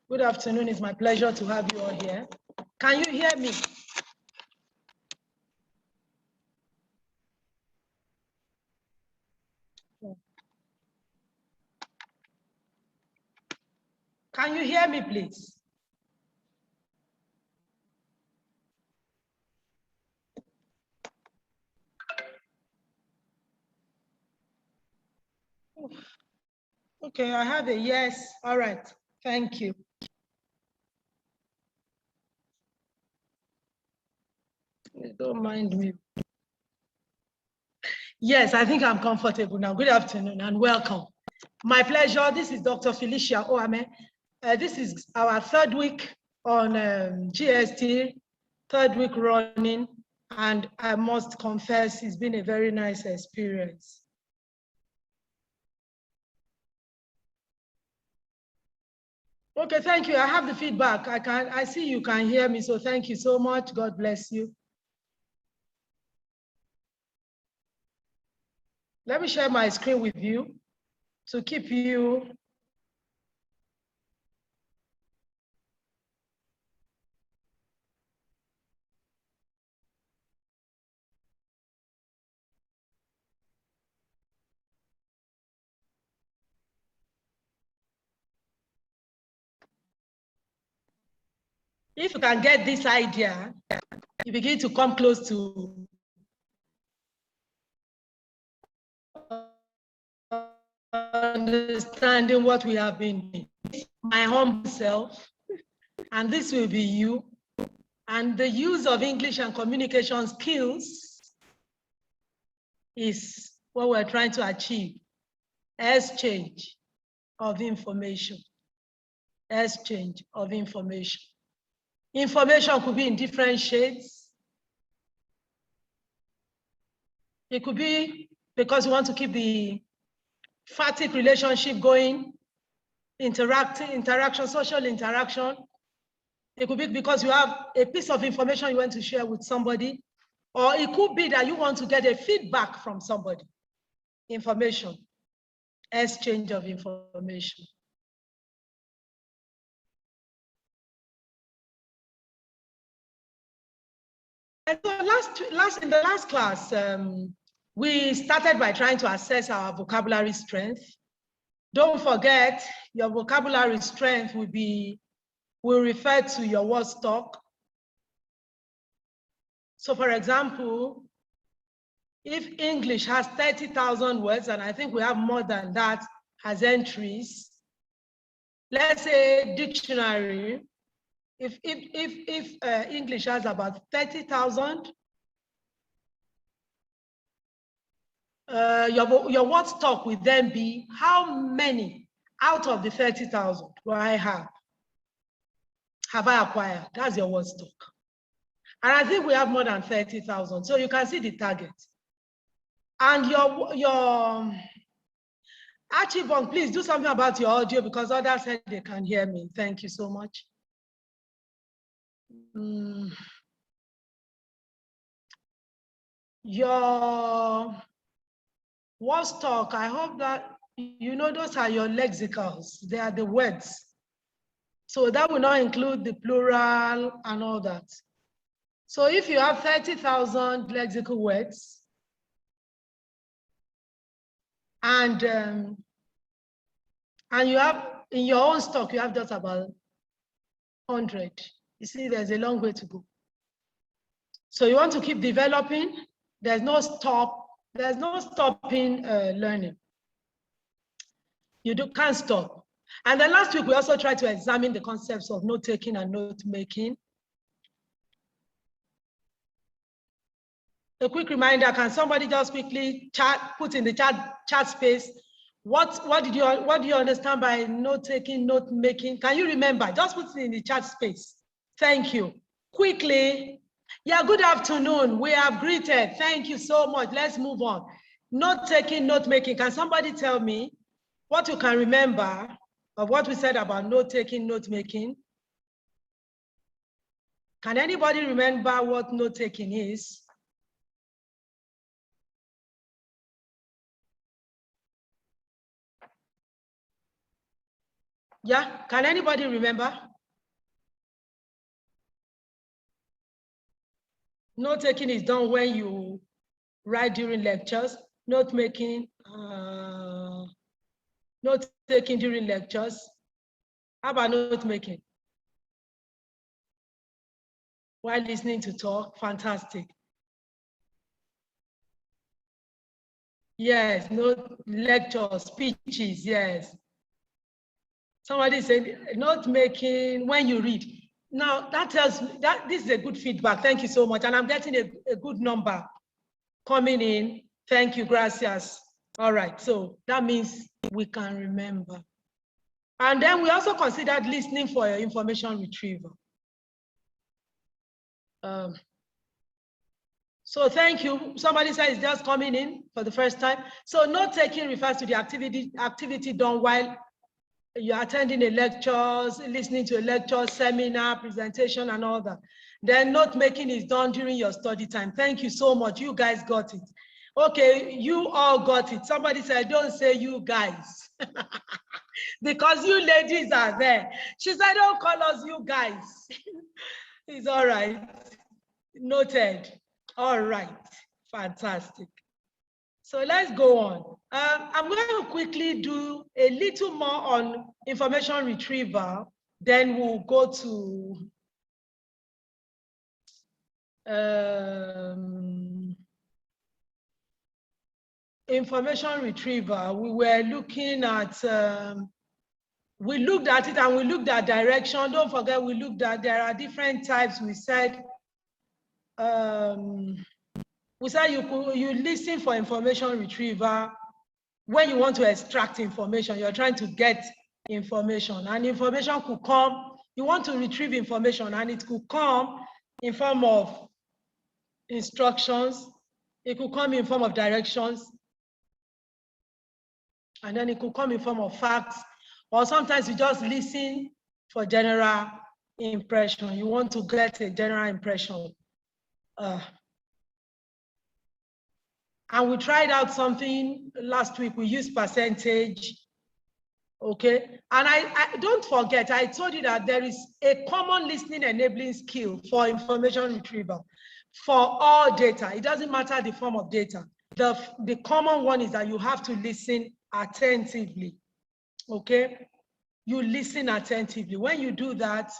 Good afternoon. It's my pleasure to have you all here. Can you hear me? Can you hear me, please? Okay, I have a yes. All right. Thank you. Don't mind me. Yes, I think I'm comfortable now. Good afternoon and welcome. My pleasure. This is Dr. Felicia O. This is our third week on GST, third week running, and I must confess it's been a very nice experience. Okay, thank you. I have the feedback. I see you can hear me, so thank you so much. God bless you. Let me share my screen with you to keep you. If you can get this idea, you begin to come close to understanding what we have been doing. My humble self, and this will be you, and the use of English and communication skills is what we're trying to achieve. Exchange of information. Exchange of information. Information could be in different shades. It could be because we want to keep the emphatic relationship going, interaction, social interaction. It could be because you have a piece of information you want to share with somebody, or it could be that you want to get a feedback from somebody. Information, exchange of information. And so in the last class, we started by trying to assess our vocabulary strength. Don't forget, your vocabulary strength will refer to your word stock. So for example, if English has 30,000 words, and I think we have more than that as entries, let's say dictionary, if English has about 30,000, your word stock will then be how many out of the 30,000 do I have I acquired? That's your word stock. And I think we have more than 30,000. So you can see the target. And your Archibald, please do something about your audio because others said they can hear me. Thank you so much. Your word stock, I hope that you know those are your lexicals. They are the words. So that will not include the plural and all that. So if you have 30,000 lexical words, and you have in your own stock, you have just about 100. You see, there's a long way to go. So you want to keep developing. There's no stopping learning. You can't stop. And then last week, we also tried to examine the concepts of note-taking and note-making. A quick reminder, can somebody just quickly put in the chat space, what do you understand by note-taking, note-making? Can you remember? Just put it in the chat space. Thank you. Quickly. Yeah, good afternoon. We have greeted. Thank you so much. Let's move on. Note-taking, note-making. Can somebody tell me what you can remember of what we said about note-taking, note-making? Can anybody remember what note-taking is? Yeah, can anybody remember? Note taking is done when you write during lectures. Note making, note taking during lectures. How about note making? While listening to talk, fantastic. Yes, note lectures, speeches, yes. Somebody said note making when you read. Now that tells me that this is a good feedback. Thank you so much. And I'm getting a good number coming in. Thank you, gracias. All right, so that means we can remember. And then we also considered listening for information retrieval. So thank you. Somebody said it's just coming in for the first time. So note taking refers to the activity done while you're attending a lecture, listening to a lecture, seminar, presentation, and all that. Then note making is done during your study time. Thank you so much. You guys got it. Okay, you all got it. Somebody said, don't say you guys. Because you ladies are there. She said, don't call us you guys. It's all right. Noted. All right. Fantastic. So let's go on. I'm going to quickly do a little more on information retrieval. Then we'll go to information retrieval. We were looking at, we looked at it and we looked at direction. Don't forget, we looked at, there are different types. We said you listen for information retrieval when you want to extract information. You're trying to get information, and information could come. You want to retrieve information, and it could come in form of instructions. It could come in form of directions, and then it could come in form of facts. Or sometimes you just listen for general impression. You want to get a general impression. And we tried out something last week. We used percentage, okay? And I don't forget, I told you that there is a common listening enabling skill for information retrieval for all data. It doesn't matter the form of data. The common one is that you have to listen attentively, okay? You listen attentively. When you do that,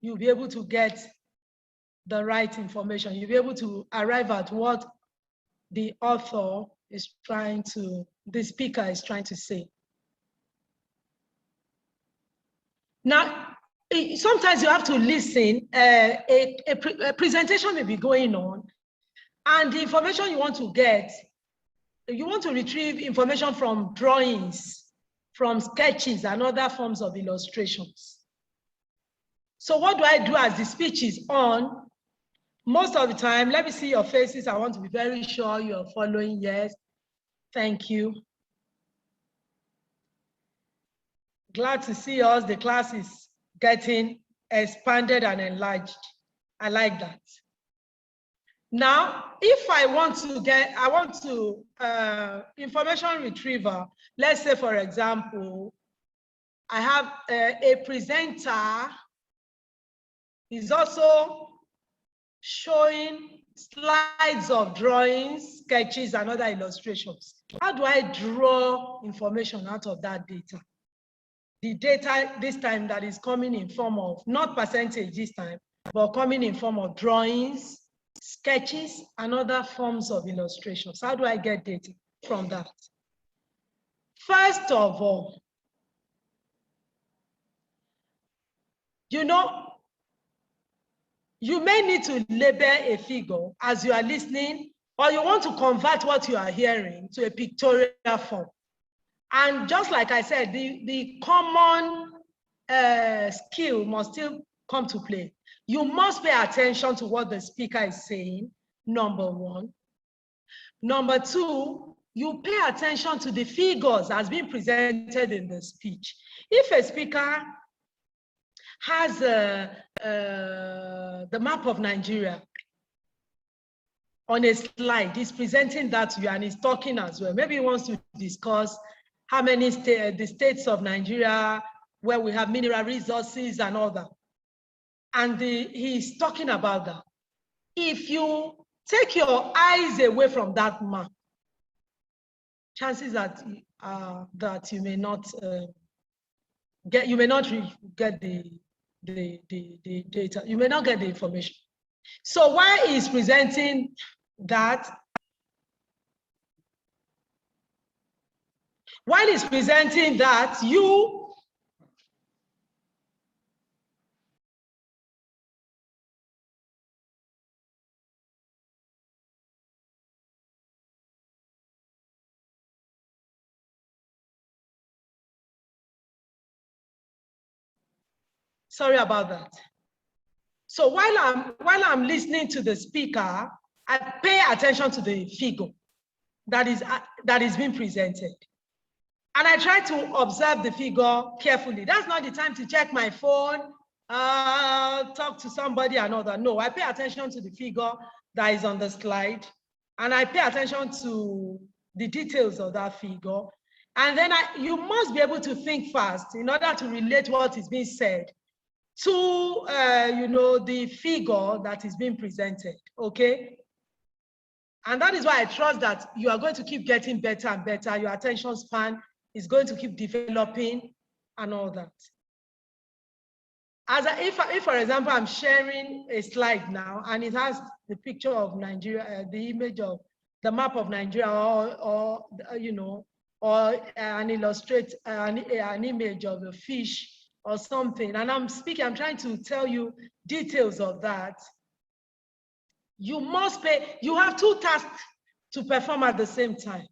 you'll be able to get the right information. You'll be able to arrive at what the author is trying to, the speaker is trying to say. Now, sometimes you have to listen. A presentation may be going on, and the information you want to get, you want to retrieve information from drawings, from sketches, and other forms of illustrations. So what do I do as the speech is on? Most of the time, let me see your faces. I want to be very sure you're following. Yes, thank you. Glad to see us. The class is getting expanded and enlarged. I like that. Now, if I want to information retrieval, let's say, for example, I have a presenter is also showing slides of drawings, sketches, and other illustrations. How do I draw information out of that data? The data this time that is coming in form of, not percentage this time, but coming in form of drawings, sketches, and other forms of illustrations. How do I get data from that? First of all, you know, you may need to label a figure as you are listening, or you want to convert what you are hearing to a pictorial form. And just like I said, the common skill must still come to play. You must pay attention to what the speaker is saying, number one. Number two, you pay attention to the figures as being presented in the speech. If a speaker has the map of Nigeria on a slide, he's presenting that to you and he's talking as well. Maybe he wants to discuss how many the states of Nigeria where we have mineral resources and all that. And he's talking about that. If you take your eyes away from that map, chances that you may not get the data. You may not get the information. So while he's presenting that, you sorry about that. So while I'm listening to the speaker, I pay attention to the figure that is being presented. And I try to observe the figure carefully. That's not the time to check my phone, talk to somebody and all that. No, I pay attention to the figure that is on the slide. And I pay attention to the details of that figure. And then you must be able to think fast in order to relate what is being said to the figure that is being presented, okay? And that is why I trust that you are going to keep getting better and better. Your attention span is going to keep developing and all that. If for example, I'm sharing a slide now and it has the picture of Nigeria, the image of the map of Nigeria, or an image of a fish or something, and I'm trying to tell you details of that. You have two tasks to perform at the same time.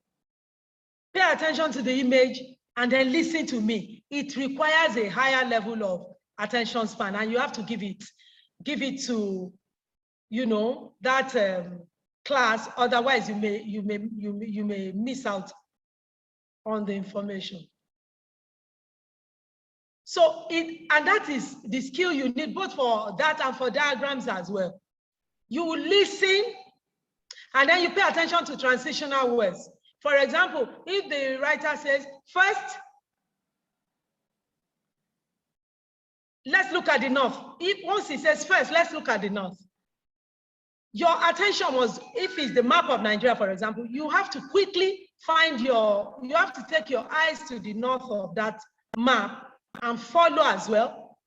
Pay attention to the image and then listen to me. It requires a higher level of attention span, and you have to give it to that class. Otherwise, you may miss out on the information. So that is the skill you need both for that and for diagrams as well. You will listen and then you pay attention to transitional words. For example, if the writer says, first, let's look at the north. Once he says first, let's look at the north. Your attention was, if it's the map of Nigeria, for example, you have to quickly you have to take your eyes to the north of that map and follow as well,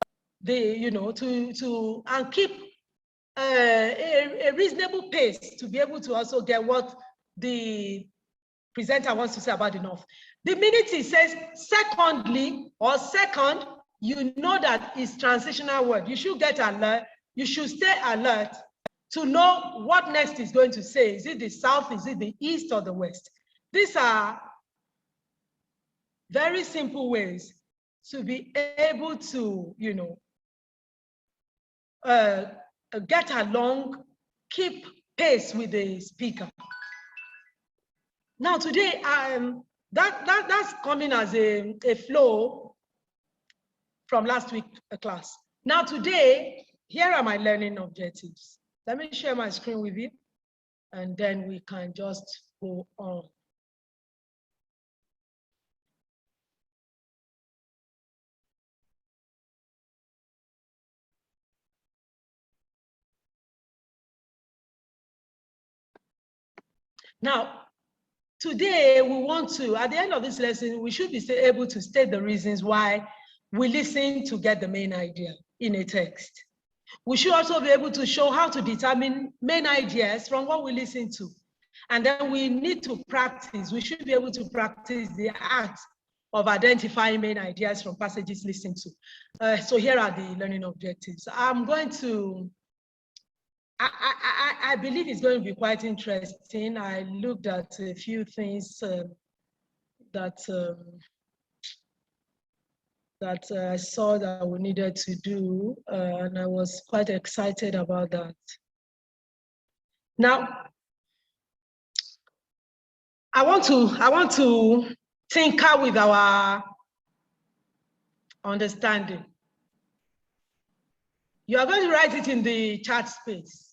and keep a reasonable pace to be able to also get what the presenter wants to say about the north. The minute he says secondly or second, you know that it's transitional word. You should get alert. You should stay alert to know what next is going to say. Is it the south? Is it the east or the west? These are very simple ways to be able to, get along, keep pace with the speaker. Now today, that's coming as a flow from last week's class. Now today, here are my learning objectives. Let me share my screen with you, and then we can just go on. Now, today we want to, at the end of this lesson, we should be able to state the reasons why we listen to get the main idea in a text. We should also be able to show how to determine main ideas from what we listen to. And then we need to practice. We should be able to practice the act of identifying main ideas from passages listened to. So here are the learning objectives. I'm going to, I believe it's going to be quite interesting. I looked at a few things that I saw that we needed to do, and I was quite excited about that. Now, I want to tinker with our understanding. You are going to write it in the chat space.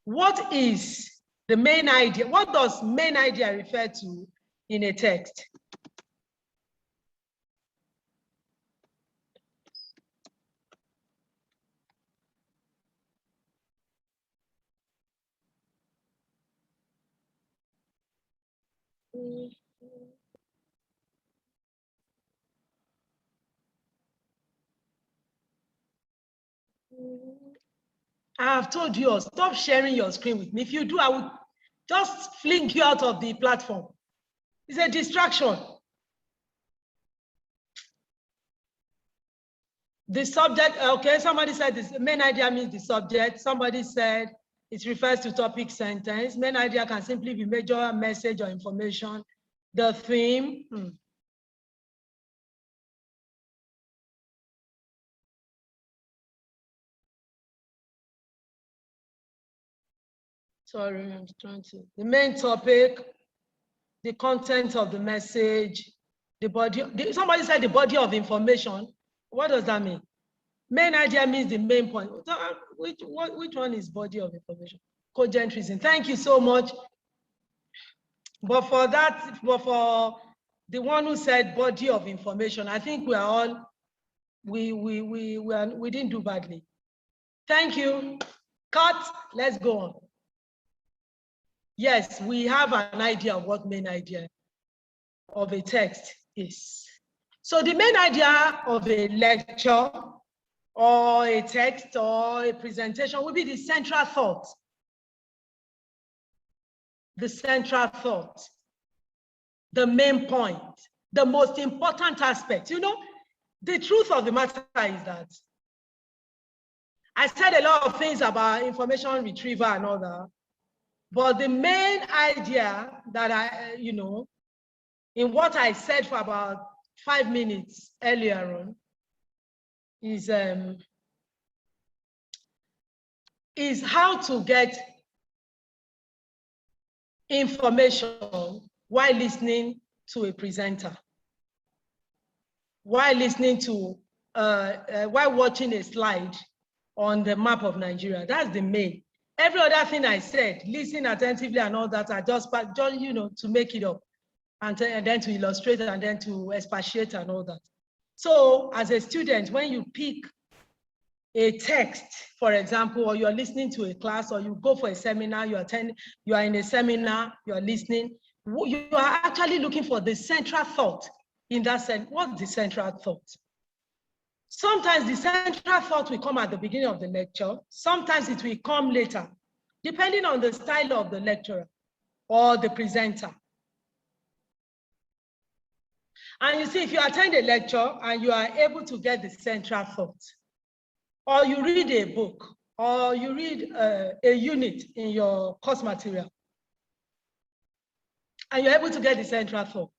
What is the main idea? What does main idea refer to in a text? I have told you, stop sharing your screen with me. If you do, I would just fling you out of the platform. It's a distraction. The subject, okay, somebody said this main idea means the subject. Somebody said it refers to topic sentence. Main idea can simply be major message or information. The theme. Sorry, I'm trying to. The main topic, the content of the message, the body. Somebody said the body of information. What does that mean? Main idea means the main point. Which one is body of information? Cogent reason. Thank you so much. But for that, for the one who said body of information, I think we are all, we didn't do badly. Thank you. Cut. Let's go on. Yes, we have an idea of what main idea of a text is. So the main idea of a lecture or a text or a presentation will be the central thought. The central thought, the main point, the most important aspect. You know, the truth of the matter is that I said a lot of things about information retrieval and all that, but the main idea that in what I said for about 5 minutes earlier on is how to get information while listening to a presenter, while listening to, while watching a slide on the map of Nigeria. That's the main. Every other thing I said, listen attentively and all that, are just to make it up and then to illustrate and then to expatiate and all that. So as a student, when you pick a text, for example, or you're listening to a class, or you go for a seminar, you are in a seminar, you're listening, you are actually looking for the central thought in that sense. What's the central thought? Sometimes the central thought will come at the beginning of the lecture. Sometimes it will come later, depending on the style of the lecturer or the presenter. And you see, if you attend a lecture and you are able to get the central thought, or you read a book, or you read a unit in your course material, and you're able to get the central thought,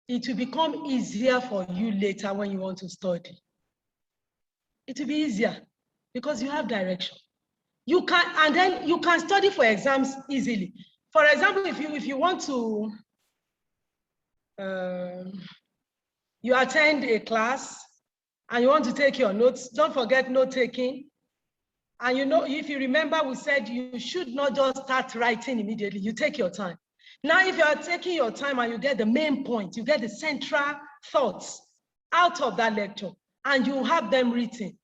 it will become easier for you later when you want to study. It will be easier because you have direction. You can, and then you can study for exams easily. For example, if you want to, you attend a class and you want to take your notes, don't forget note taking. And if you remember, we said you should not just start writing immediately, you take your time. Now, if you are taking your time and you get the main point, you get the central thoughts out of that lecture and you have them written.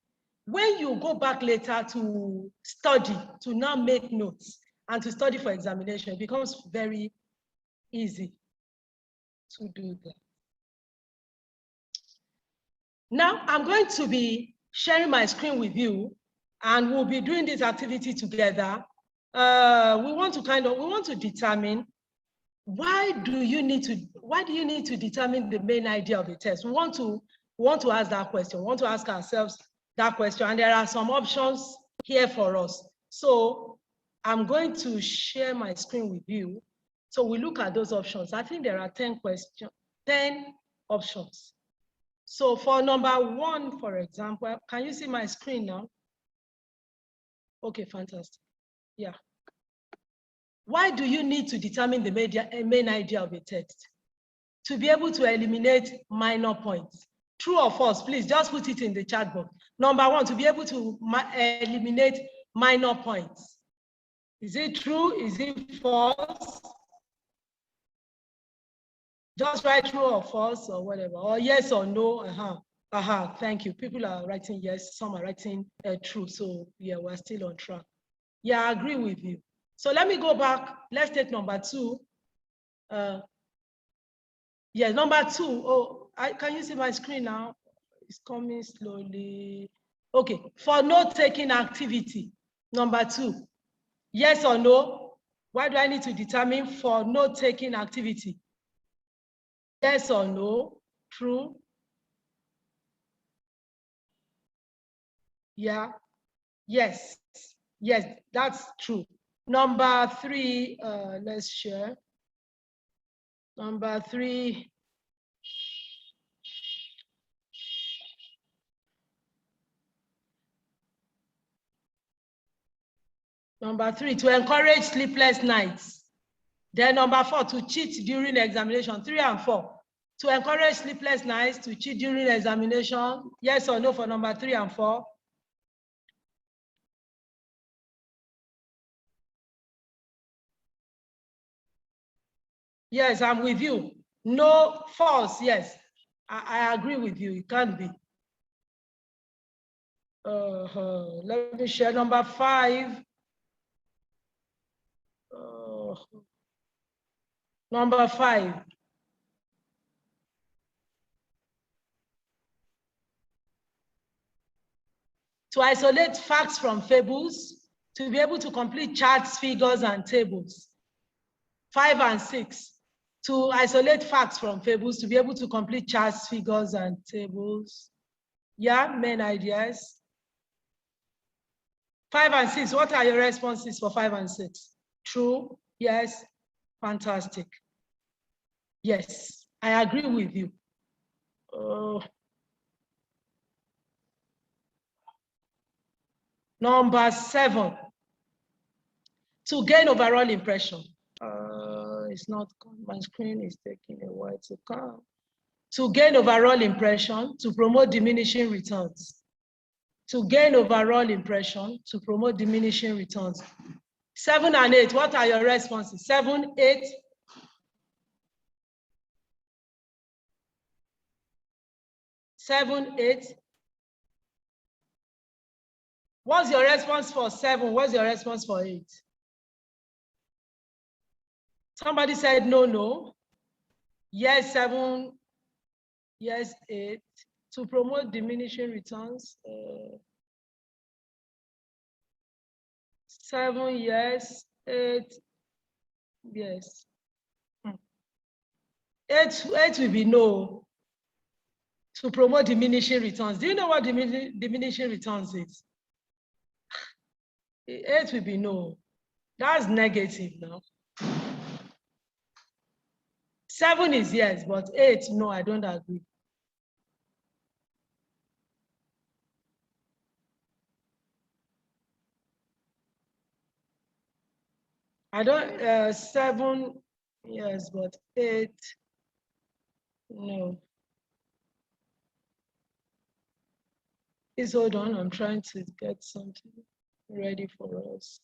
When you go back later to study, to now make notes and to study for examination, it becomes very easy to do that. Now, I'm going to be sharing my screen with you and we'll be doing this activity together. We want to determine why do you need to determine the main idea of a test? We want to ask that question. We want to ask ourselves that question, and there are some options here for us. So I'm going to share my screen with you. So we look at those options. I think there are 10 options. So for number 1, for example, can you see my screen now? Okay, fantastic. Yeah. Why do you need to determine the main idea of a text? To be able to eliminate minor points. True or false? Please just put it in the chat box. Number 1, to be able to eliminate minor points. Is it true? Is it false? Just write true or false or whatever, or yes or no. Thank you. People are writing yes, some are writing true. So yeah, we're still on track. Yeah, I agree with you. So let me go back. Let's take number 2. Yes, number 2. Oh, can you see my screen now? It's coming slowly. Okay, for note-taking activity, number 2. Yes or no? Why do I need to determine for note-taking activity? Yes or no? True? Yeah. Yes. Yes, that's true. Number 3, let's share. Number 3. Number 3, to encourage sleepless nights. Then number 4, to cheat during examination. 3 and 4. To encourage sleepless nights, to cheat during examination. Yes or no for number 3 and 4? Yes, I'm with you. No, false, yes. I agree with you. It can't be. Let me share number 5. Number 5. To isolate facts from fables, to be able to complete charts, figures, and tables. 5 and 6. To isolate facts from fables, to be able to complete charts, figures, and tables. Yeah, main ideas. 5 and 6, what are your responses for 5 and 6? True, yes, fantastic. Yes, I agree with you. Number 7, to gain overall impression. It's not, my screen is taking a while to come. To gain overall impression, to promote diminishing returns. To gain overall impression, to promote diminishing returns. 7 and 8, what are your responses? 7, 8. Seven, 8. What's your response for 7? What's your response for 8? Somebody said no, no. Yes, 7. Yes, 8. To promote diminishing returns. 7, yes. 8, yes. 8 will be no. To promote diminishing returns. Do you know what diminishing returns is? 8 will be no. That's negative now. 7 is yes, but 8, no, I don't agree. I don't, 7, yes, but 8, no. Please hold on, I'm trying to get something ready for us.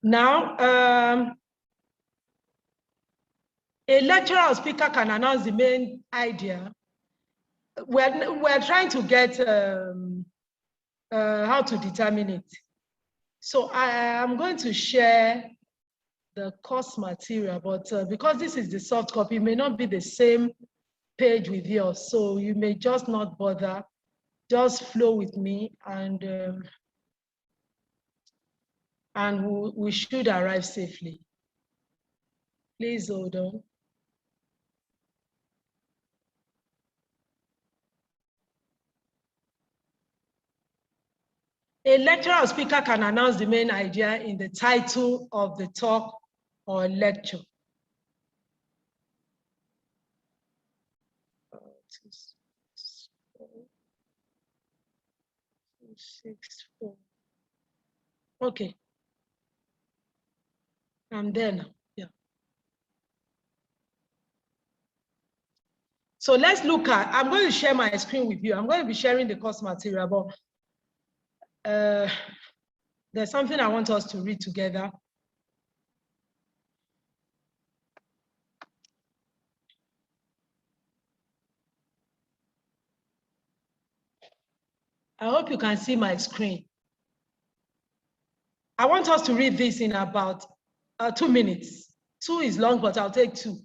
Now, a lecturer or speaker can announce the main idea. We're trying to get how to determine it. So I am going to share the course material, but because this is the soft copy, it may not be the same page with yours, so you may just not bother. Just flow with me, and we should arrive safely. Please hold on. A lecturer or speaker can announce the main idea in the title of the talk or lecture. Okay. I'm there now. Yeah. So let's look at, I'm going to share my screen with you. I'm going to be sharing the course material, but there's something I want us to read together. I hope you can see my screen. I want us to read this in about 2 minutes. 2 is long, but I'll take 2.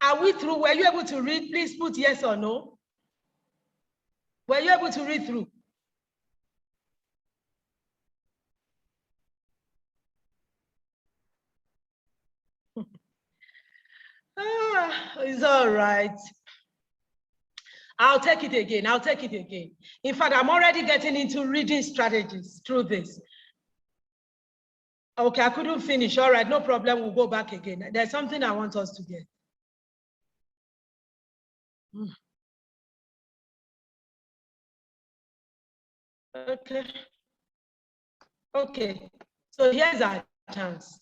Are we through? Were you able to read? Please put yes or no. Were you able to read through? It's all right. I'll take it again. I'll take it again. In fact, I'm already getting into reading strategies through this. Okay, I couldn't finish. All right, no problem. We'll go back again. There's something I want us to get. Okay. Okay. So here's our chance.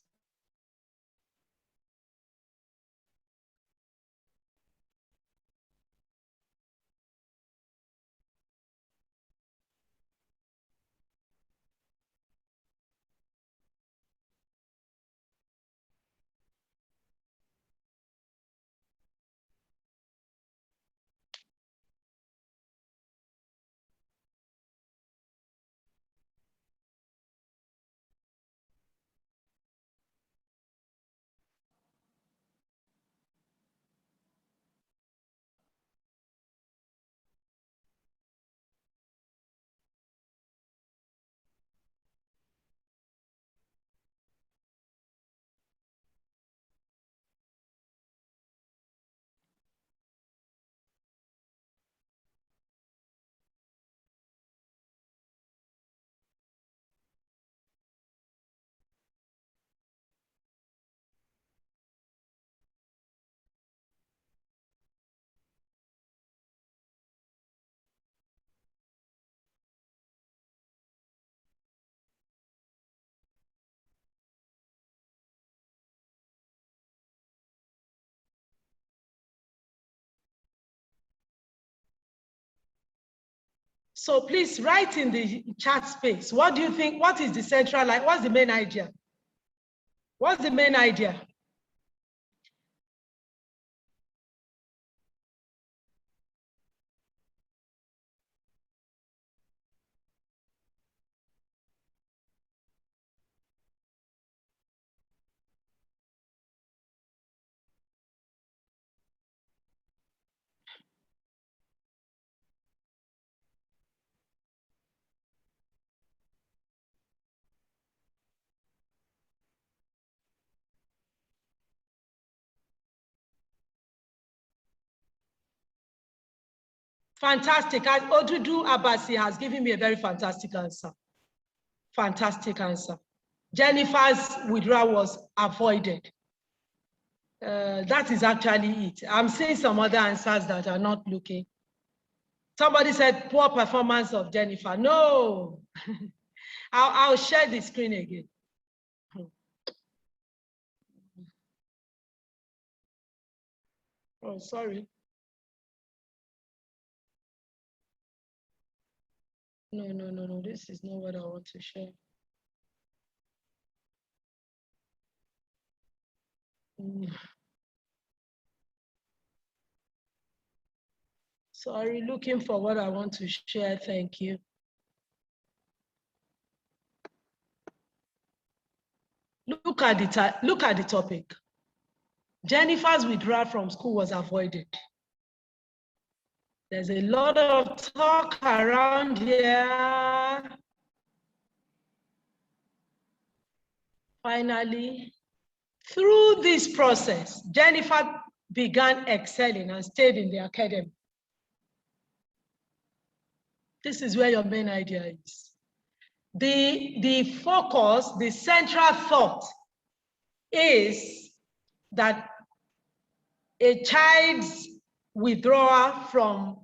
So please write in the chat space. What do you think? What is the central line? What's the main idea? What's the main idea? Fantastic. Odudu Abasi has given me a very fantastic answer. Fantastic answer. Jennifer's withdrawal was avoided. That is actually it. I'm seeing some other answers that are not looking. Somebody said poor performance of Jennifer. No. I'll share the screen again. Oh, sorry. No. This is not what I want to share. Sorry, looking for what I want to share. Thank you. Look Look at the topic. Jennifer's withdrawal from school was avoided. There's a lot of talk around here. Finally, through this process, Jennifer began excelling and stayed in the academy. This is where your main idea is. The focus, the central thought is that a child's withdrawal from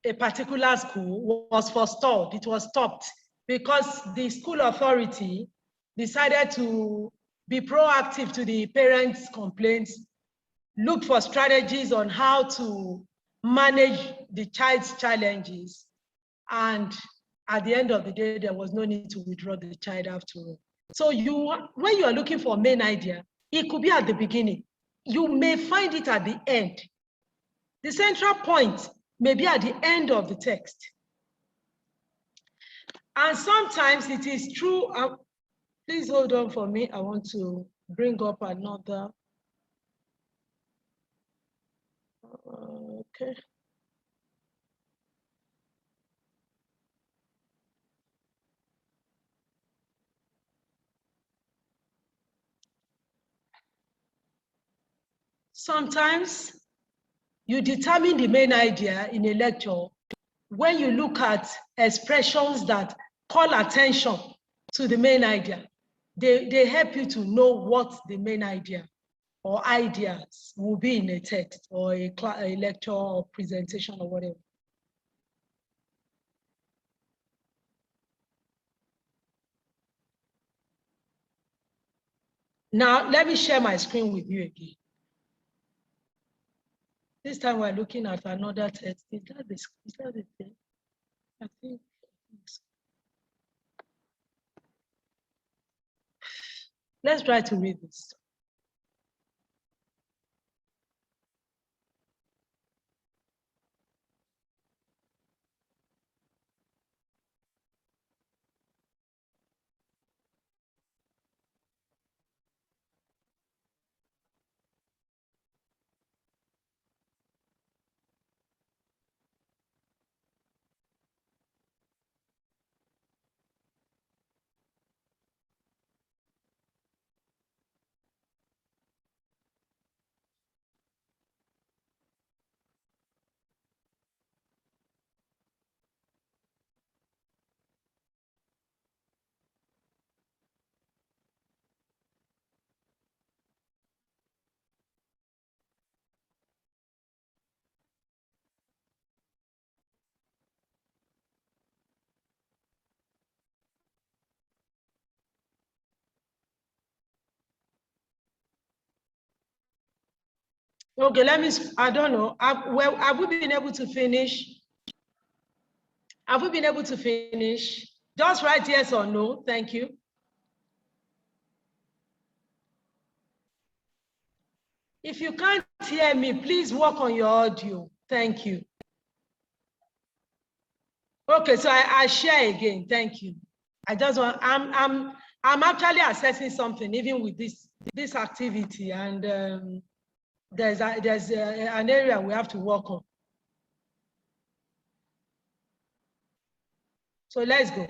a particular school was forestalled. It was stopped because the school authority decided to be proactive to the parents' complaints, look for strategies on how to manage the child's challenges. And at the end of the day, there was no need to withdraw the child after all. So when you are looking for a main idea, it could be at the beginning. You may find it at the end. The central point may be at the end of the text. And sometimes it is true. Please hold on for me. I want to bring up another. Okay. Sometimes you determine the main idea in a lecture when you look at expressions that call attention to the main idea. They help you to know what the main idea or ideas will be in a text or a lecture or presentation or whatever. Now, let me share my screen with you again. This time we're looking at another text. Is that the thing? I think so. Let's try to read this. Okay, I don't know. Have we been able to finish? Have we been able to finish? Just write yes or no. Thank you. If you can't hear me, please work on your audio. Thank you. Okay, so I share again. Thank you. I just want, I'm actually assessing something even with this activity, and there's an area we have to work on. So let's go.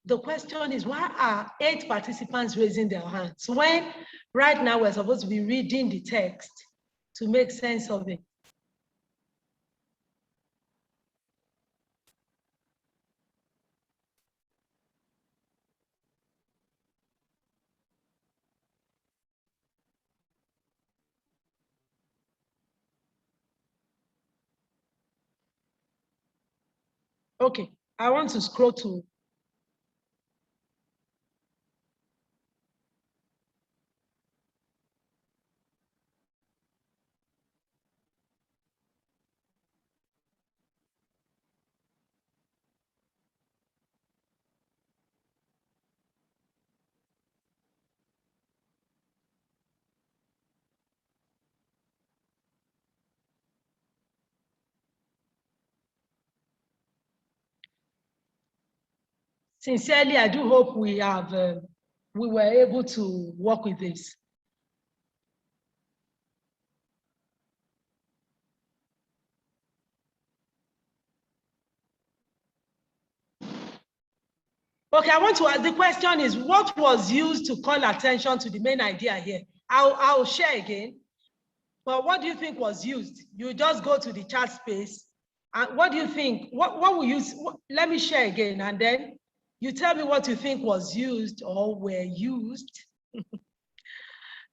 The question is, why are 8 participants raising their hands when right now we're supposed to be reading the text to make sense of it? Okay, I want to scroll to. Sincerely, I do hope we were able to work with this. Okay, I want to ask, the question is, what was used to call attention to the main idea here? I'll share again. But what do you think was used? You just go to the chat space. And what do you think? What will you, let me share again, and then you tell me what you think was used or were used,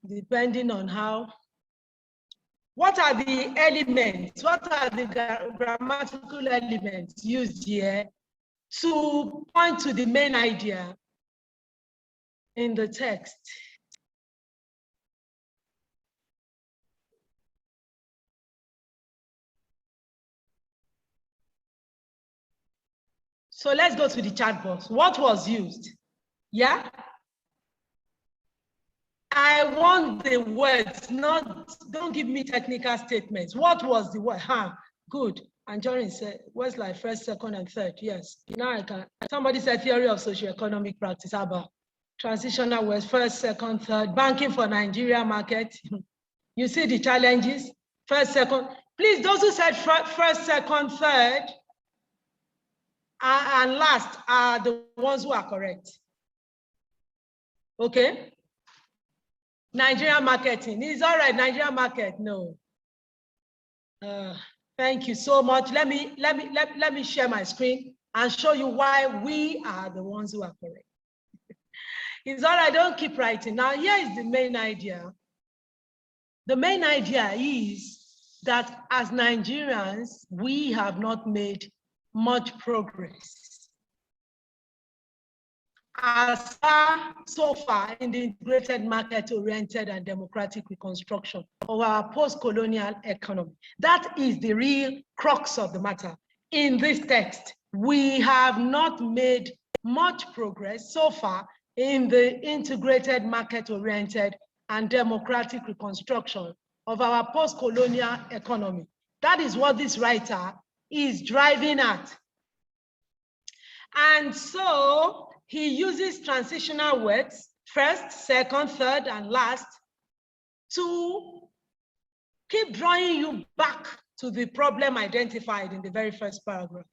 depending on how. What are the elements? What are the grammatical elements used here to point to the main idea in the text? So let's go to the chat box. What was used? Yeah? I want the words, don't give me technical statements. What was the word? Good. And Jorin said, words like first, second, and third. Yes. Now I can. Somebody said theory of socioeconomic practice. How about transitional words, first, second, third, banking for Nigeria market. You see the challenges, first, second. Please, those who said first, second, third, and last are the ones who are correct. Okay? Nigeria marketing. It's all right, Nigeria market. No. Thank you so much. Let me share my screen and show you why we are the ones who are correct. It's all right, don't keep writing. Now, here is the main idea. The main idea is that as Nigerians, we have not made much progress as far so far in the integrated market-oriented and democratic reconstruction of our post-colonial economy. That is the real crux of the matter. In this text, we have not made much progress so far in the integrated market-oriented and democratic reconstruction of our post-colonial economy. That is what this writer is driving at. And so he uses transitional words, first, second, third, and last, to keep drawing you back to the problem identified in the very first paragraph.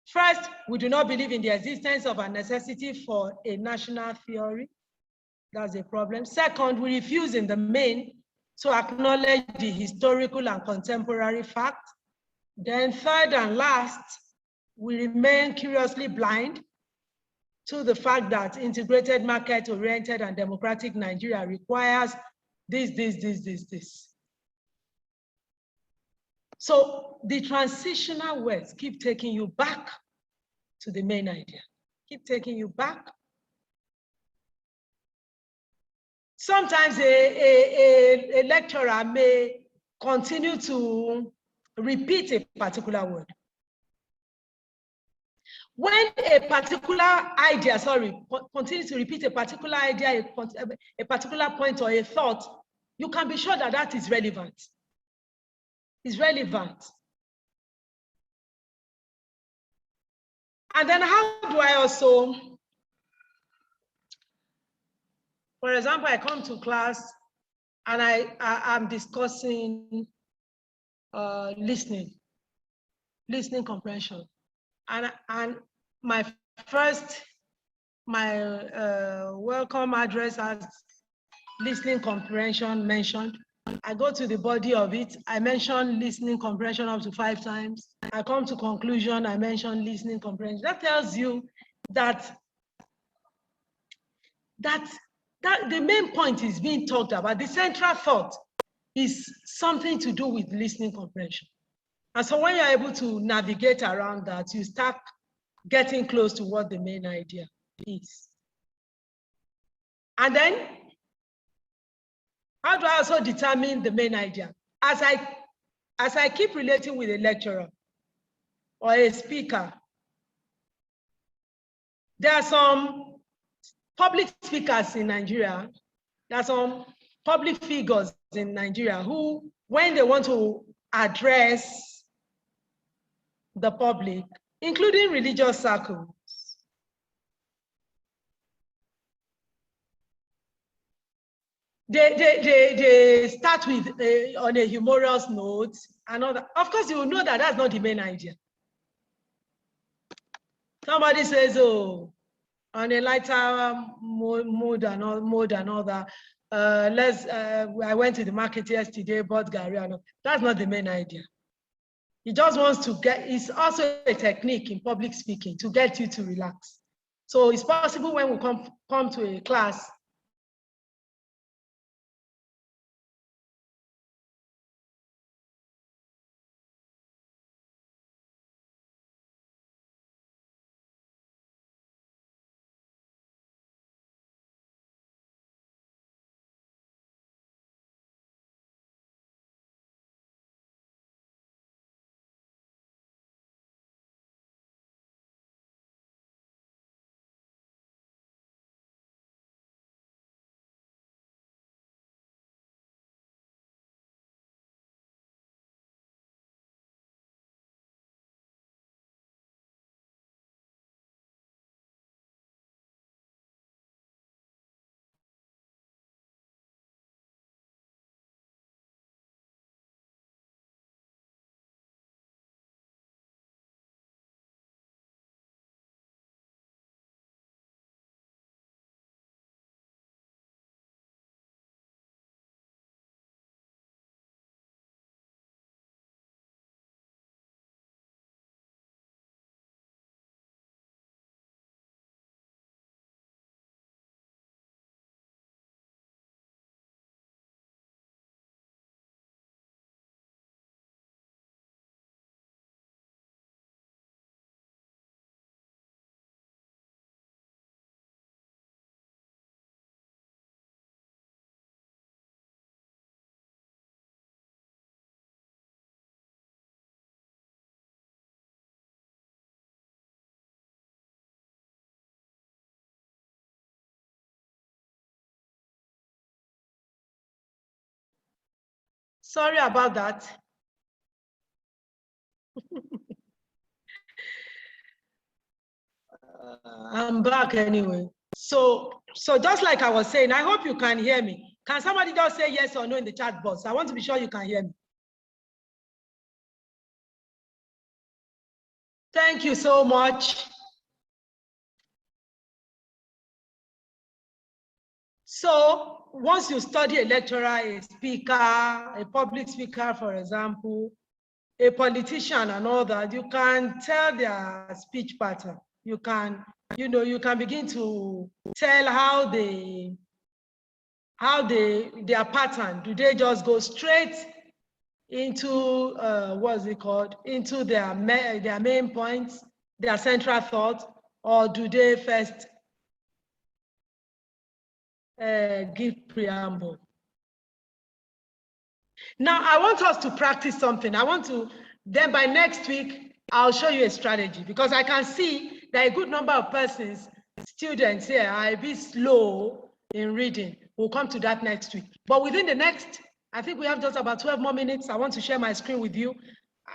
First, we do not believe in the existence of a necessity for a national theory. That's a problem. Second, we refuse in the main to acknowledge the historical and contemporary fact. Then third and last, we remain curiously blind to the fact that integrated market-oriented and democratic Nigeria requires this. So the transitional words keep taking you back to the main idea, keep taking you back. Sometimes a lecturer may continue to repeat a particular word. When a particular idea, continues to repeat a particular idea, a particular point or a thought, you can be sure that that is relevant. It's relevant. And then how do I also, for example, I come to class and I'm discussing listening comprehension. And my welcome address has listening comprehension mentioned. I go to the body of it. I mention listening comprehension up to 5 times. I come to conclusion. I mention listening comprehension. That tells you that the main point is being talked about. The central thought is something to do with listening comprehension. And so when you're able to navigate around that, you start getting close to what the main idea is. And then, how do I also determine the main idea? As I keep relating with a lecturer or a speaker, there are some public speakers in Nigeria, there are some public figures in Nigeria who, when they want to address the public, including religious circles, they start with on a humorous note and all that. Of course, you will know that that's not the main idea. Somebody says, oh, on a lighter mood and all that. I went to the market yesterday, bought Gary. That's not the main idea. He just wants to get, it's also a technique in public speaking to get you to relax. So it's possible when we come to a class, sorry about that. I'm back anyway. So just like I was saying, I hope you can hear me. Can somebody just say yes or no in the chat box? I want to be sure you can hear me. Thank you so much. So once you study a lecturer, a speaker, a public speaker, for example, a politician and all that, you can tell their speech pattern. You can, you can begin to tell how their pattern. Do they just go straight into what's it called? Into their main points, their central thought, or do they first give preamble? Now, I want us to practice something. Then by next week, I'll show you a strategy because I can see that a good number of persons, students here, are a bit slow in reading. We'll come to that next week. But within the next, I think we have just about 12 more minutes. I want to share my screen with you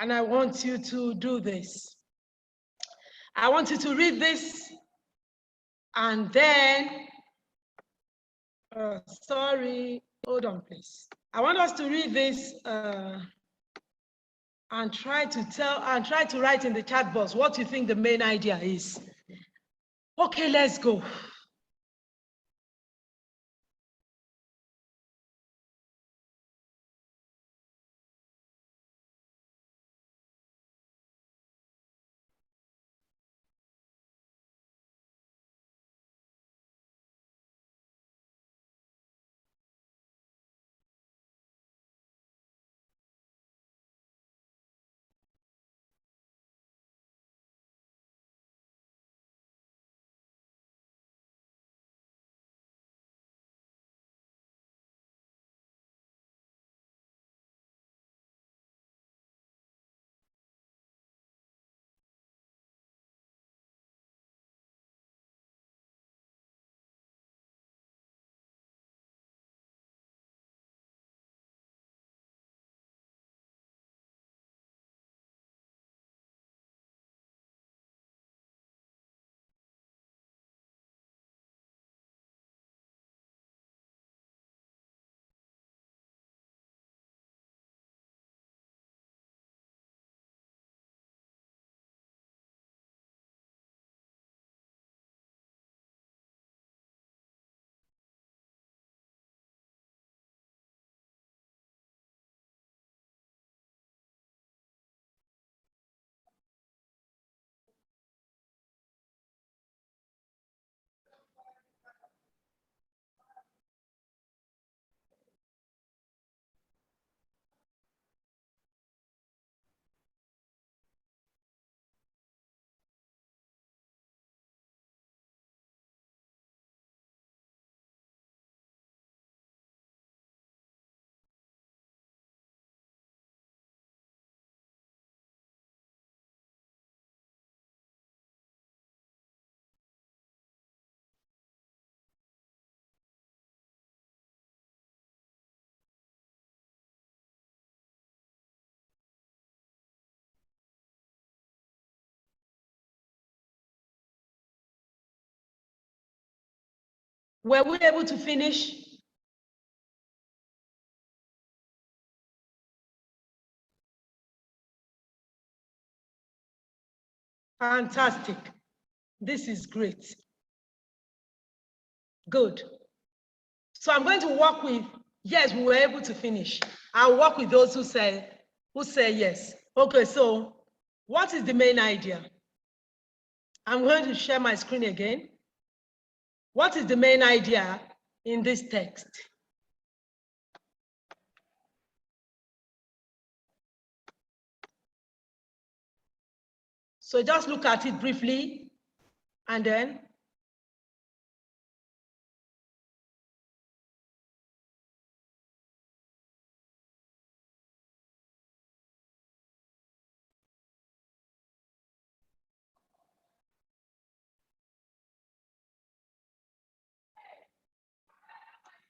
and I want you to do this. I want you to read this and then, sorry, hold on, please. I want us to read this and try to write in the chat box what you think the main idea is. Okay, let's go. Were we able to finish? Fantastic. This is great. Good. So I'm going to work with, yes, we were able to finish. I'll work with those who say yes. Okay, so what is the main idea? I'm going to share my screen again. What is the main idea in this text? So just look at it briefly and then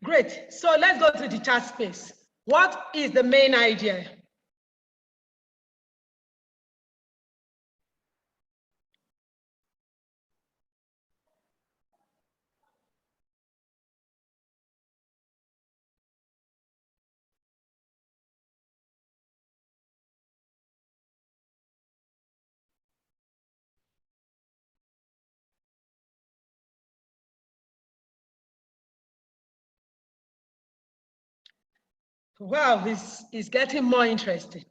great. So let's go to the chat space. What is the main idea? Wow, this is getting more interesting.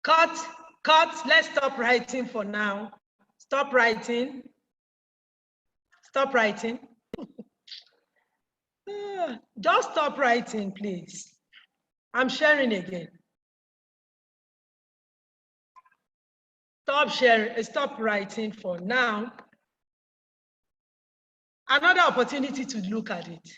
Cut, let's stop writing for now. Stop writing. Stop writing. Just stop writing, please. I'm sharing again. Stop sharing, stop writing for now. Another opportunity to look at it.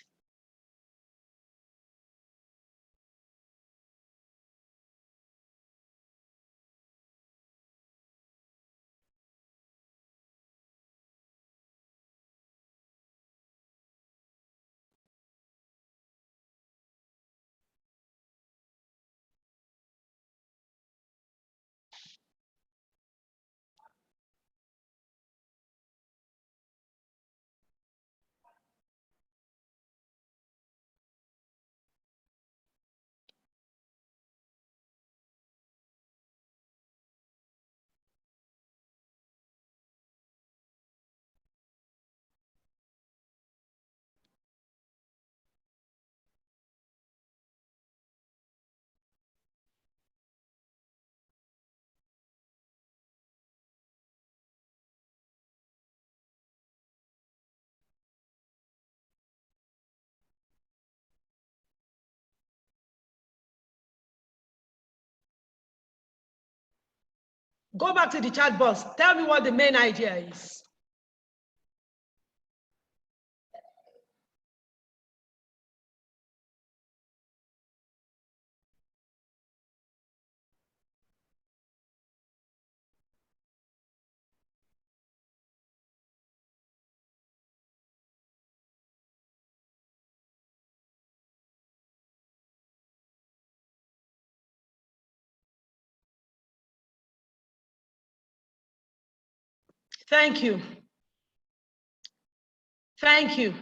Go back to the chat box. Tell me what the main idea is. Thank you. Thank you.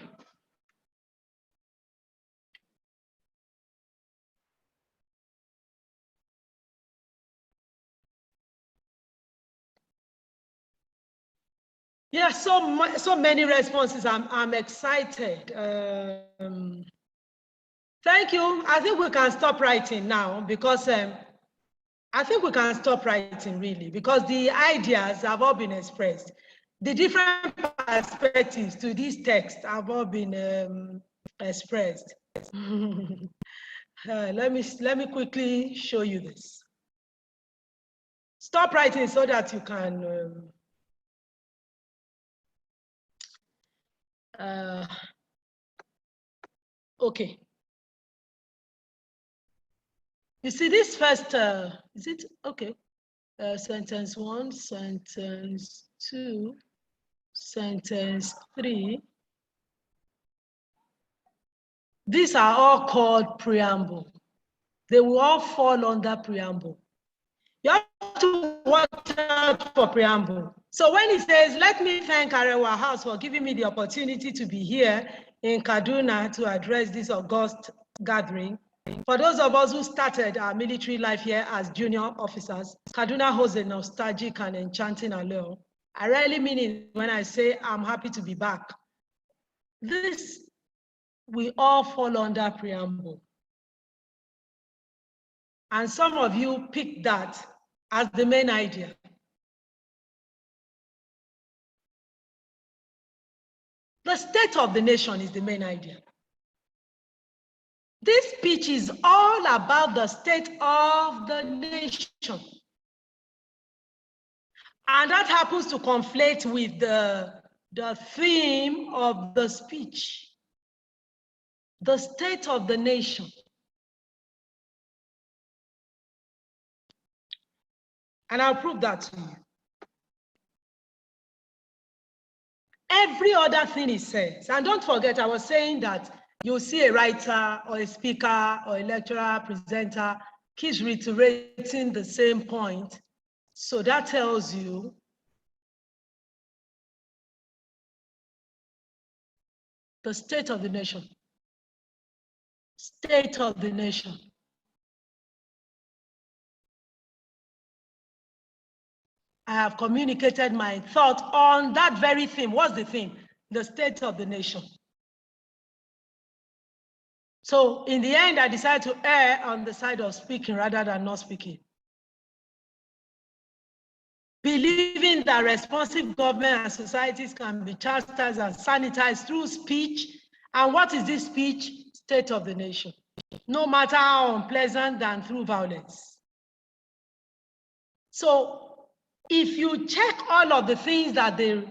Yeah, so many responses. I'm excited. Thank you. I think we can stop writing now because I think we can stop writing really because the ideas have all been expressed. The different perspectives to this text have all been expressed. Let me quickly show you this. Stop writing so that you can. Okay. You see this first. Is it okay? Sentence 1, sentence 2, sentence 3. These are all called preamble. They will all fall under preamble. You have to watch out for preamble. So when he says, let me thank Arewa House for giving me the opportunity to be here in Kaduna to address this august gathering. For those of us who started our military life here as junior officers, Kaduna holds a nostalgic and enchanting allure. I really mean it when I say I'm happy to be back. This, we all fall under preamble. And some of you picked that as the main idea. The state of the nation is the main idea. This speech is all about the state of the nation. And that happens to conflate with the theme of the speech, the state of the nation. And I'll prove that to you. Every other thing he says, and don't forget, I was saying that you'll see a writer or a speaker or a lecturer, presenter, keeps reiterating the same point. So that tells you the state of the nation. State of the nation. I have communicated my thought on that very theme. What's the theme? The state of the nation. So in the end, I decided to err on the side of speaking rather than not speaking. Believing that responsive government and societies can be chastised and sanitized through speech. And what is this speech? State of the nation. No matter how unpleasant than through violence. So if you check all of the things that the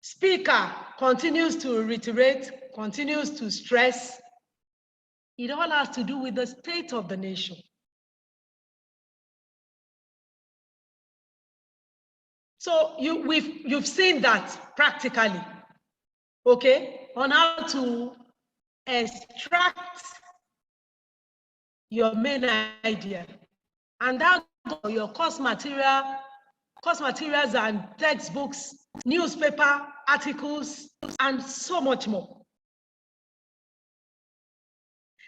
speaker continues to reiterate, continues to stress, it all has to do with the state of the nation. So you've seen that practically, okay, on how to extract your main idea, and that your course materials and textbooks, newspaper articles, and so much more.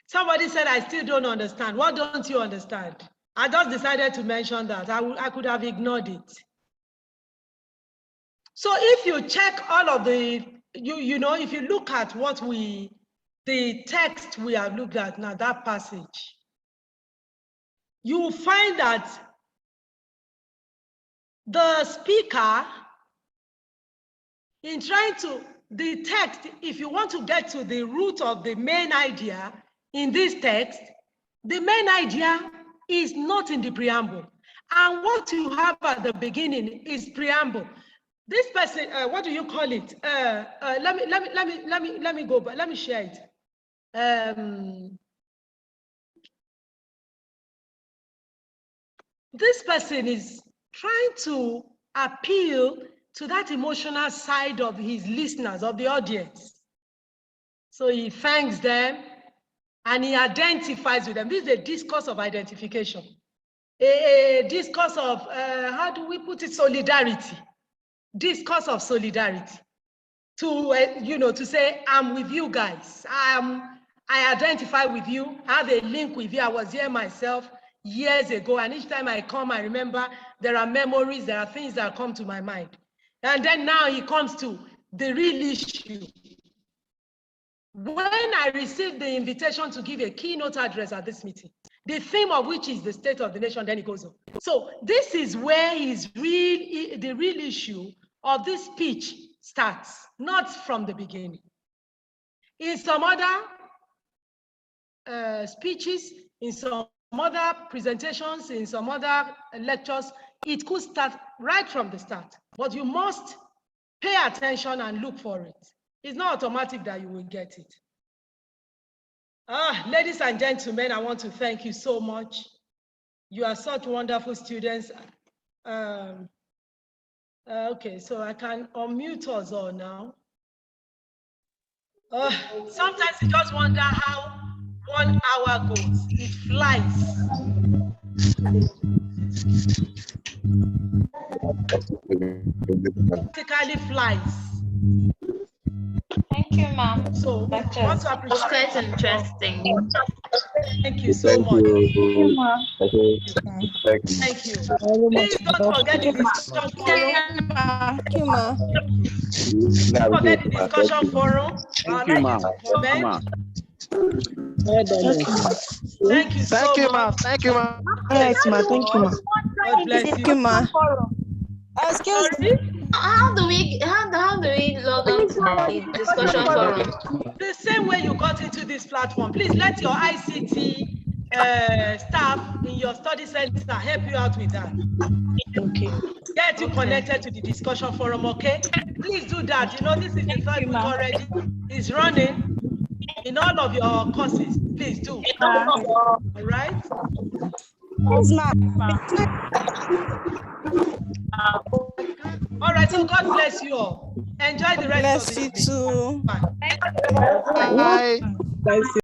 Somebody said, I still don't understand. What don't you understand? I just decided to mention that. I could have ignored it. So if you check all of the, if you look at the text we have looked at now, that passage, you will find that the speaker, in trying to, the text, if you want to get to the root of the main idea in this text, the main idea is not in the preamble. And what you have at the beginning is preamble. This person, what do you call it? Let me go back. Let me share it. This person is trying to appeal to that emotional side of his listeners, of the audience. So he thanks them and he identifies with them. This is a discourse of identification. A discourse of, how do we put it, solidarity. Discourse of solidarity. To, to say, I'm with you guys. I identify with you. I have a link with you. I was here myself years ago. And each time I come, I remember there are memories, there are things that come to my mind. And then now he comes to the real issue. When I received the invitation to give a keynote address at this meeting, the theme of which is the state of the nation, then it goes on. So this is where the real issue of this speech starts, not from the beginning. In some other speeches, in some other presentations, in some other lectures, it could start right from the start. But you must pay attention and look for it. It's not automatic that you will get it. Ladies and gentlemen, I want to thank you so much. You are such wonderful students. Okay, so I can unmute us all now. Sometimes you just wonder how 1 hour goes. It flies. Practically flies. Thank you, ma'am. So, want to appreciate. It's quite interesting. Thank you so much. Thank you, ma'am. Thank you. Please don't forget the discussion forum. Thank you, ma. Don't forget the discussion forum. Thank you, ma'am. Thank you so much. Thank you, ma'am. Yes, ma. Thank you, ma. God bless Thank you. you, ma. Excuse me. How do we log on to the discussion forum? The same way you got into this platform, please let your ICT staff in your study center help you out with that. Okay. Get you connected to the discussion forum, okay? Please do that. You know, this is the third week already. It's running in all of your courses. Please do. All right? Yes, ma. All right, so God bless you all. Enjoy the rest of Bless the you evening. too. Bye. Bye. Bless you.